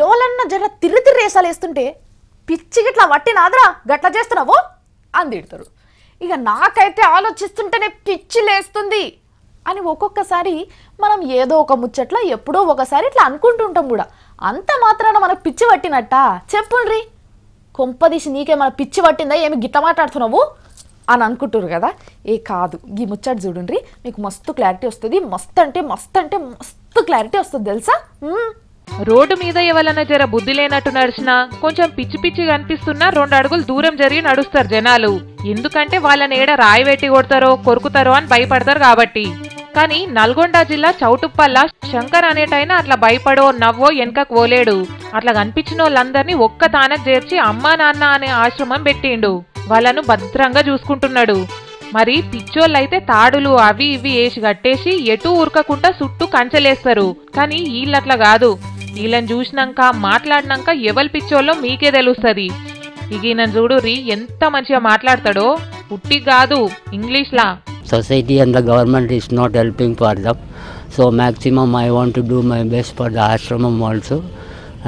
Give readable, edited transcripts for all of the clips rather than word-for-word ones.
ఎవరన్నా జర తిర్రి రేసాలు వేస్తుంటే పిచ్చి గిట్లా వట్టినాదరా గట్లా చేస్తున్నావు అని తిడతారు. ఇక నాకైతే ఆలోచిస్తుంటేనే పిచ్చి లేస్తుంది అని ఒక్కొక్కసారి మనం ఏదో ఒక ముచ్చట్లా ఎప్పుడో ఒకసారి ఇట్లా అనుకుంటుంటాం కూడా. అంత మాత్రాన మనకు పిచ్చి పట్టినట్ట చెప్పుండ్రి. కొంపదీసి నీకేమైనా పిచ్చి పట్టిందా, ఏమి గిట్ల మాట్లాడుతున్నావు అని అనుకుంటారు కదా. ఏ కాదు, ఈ ముచ్చట చూడండి, మీకు మస్తు క్లారిటీ వస్తుంది. మస్తు క్లారిటీ వస్తుంది తెలుసా. రోడ్డు మీద ఎవరైనా జర బుద్ధి లేనట్టు నడిచినా, కొంచెం పిచ్చి పిచ్చిగా అనిపిస్తున్నా 2 అడుగులు దూరం జరిగి నడుస్తారు జనాలు. ఎందుకంటే వాళ్ళని ఏడ రాయి పెట్టి కొడతారో కొరుకుతారో అని భయపడతారు కాబట్టి. కానీ నల్గొండ జిల్లా చౌటుప్పల్ల శంకర్ అనేటైనా అట్లా భయపడో నవ్వో వెనకకు పోలేడు. అట్లా కనిపించిన వాళ్ళందరినీ ఒక్క తానకు చేర్చి అమ్మా నాన్న అనే ఆశ్రమం పెట్టిండు. వాళ్ళను భద్రంగా చూసుకుంటున్నాడు. మరి పిచ్చోళ్ళైతే తాడులు అవి ఇవి వేసి కట్టేసి ఎటూ ఉరకకుండా చుట్టూ కంచెలేస్తారు. కానీ వీళ్ళట్లా కాదు. వీళ్ళని చూసినాక మాట్లాడినాక ఎవరి పిచ్చోళ్ళో మీకే తెలుస్తుంది. ఇక ఈయనను చూడుర్రి ఎంత మంచిగా మాట్లాడతాడో. పుట్టి కాదు, ఇంగ్లీష్లా. Society and the government is not helping for them. So maximum I want to do my best for the ashramam also.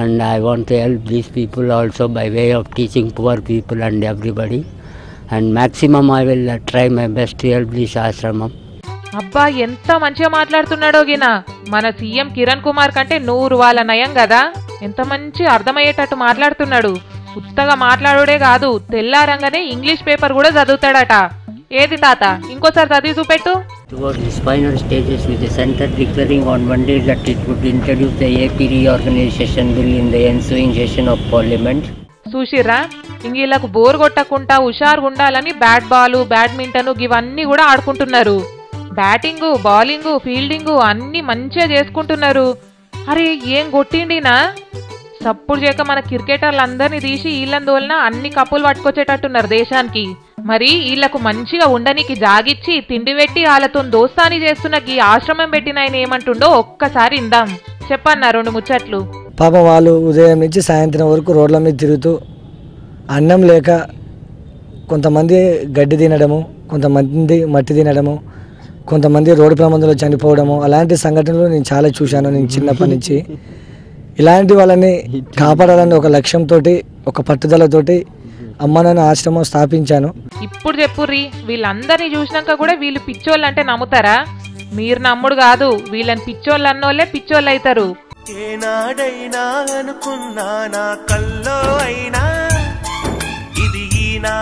And I want to help these people also by way of teaching poor people and everybody. And maximum I will try my best to help this ashramam. అబ్బా ఎంత మంచిగా మాట్లాడుతున్నాడో గినా. మన CM Kiran Kumar కంటే 100 వాళ్ళ నయం కదా. ఎంత మంచి అర్థమయ్యేటట్టు మాట్లాడుతున్నాడు. ఉత్తగా మాట్లాడుడే కాదు, తెల్లారంగానే ఇంగ్లీష్ పేపర్ కూడా చదువుతాడట. ఏది తాత, ఇంకోసారి చదివి చూపెట్టు. Towards its final stages with the center declaring on Monday that it would introduce the AP reorganization bill in the ensuing session of parliament. చూసిర్రా, ఇంగిళ్ళకు బోర్ కొట్టకుండా హుషారుగా ఉండాలని బ్యాట్ బాల్, బ్యాడ్మింటన్ ఇవన్నీ కూడా ఆడుకుంటున్నారు. బ్యాటింగు, బౌలింగు, ఫీల్డింగు అన్ని మంచిగా చేసుకుంటున్నారు. అరే ఏం కొట్టిండినా, సప్పుడు చేయక మన క్రికెటర్లందరినీ తీసి వీళ్ళని దోలినా అన్ని కప్పులు పట్టుకొచ్చేటట్టున్నారు దేశానికి. మరి వీళ్లకు మంచిగా ఉండనికి జాగిచ్చి తిండి పెట్టి వాళ్ళతో దోస్తాని చేస్తున్న ఈ ఆశ్రమం పెట్టిన ఆయన ఏమంటుండో ఒక్కసారి ఇందాం. చెప్పన్నా 2 ముచ్చట్లు. పాపం వాళ్ళు ఉదయం నుంచి సాయంత్రం వరకు రోడ్ల మీద తిరుగుతూ అన్నం లేక కొంతమంది గడ్డి తినడము, కొంతమంది మట్టి తినడము, కొంతమంది రోడ్డు ప్రమాదంలో చనిపోవడము, అలాంటి సంఘటనలు నేను చాలా చూశాను. నేను చిన్నప్పటి నుంచి ఇలాంటి వాళ్ళని కాపాడాలని ఒక లక్ష్యంతో, ఒక పట్టుదలతోటి అమ్మ నాన్న ఆశ్రమం స్థాపించాను. ఇప్పుడు చెప్పుర్రి, వీళ్ళందరినీ చూసినాక కూడా వీళ్ళు పిచ్చోళ్ళు అంటే నమ్ముతారా? మీరు నమ్ముడు కాదు, వీళ్ళని పిచ్చోళ్ళు అన్నోళ్ళే పిచ్చోళ్ళు అవుతారు. ఏనాడైనా అనుకున్నా నా కల్లో అయినా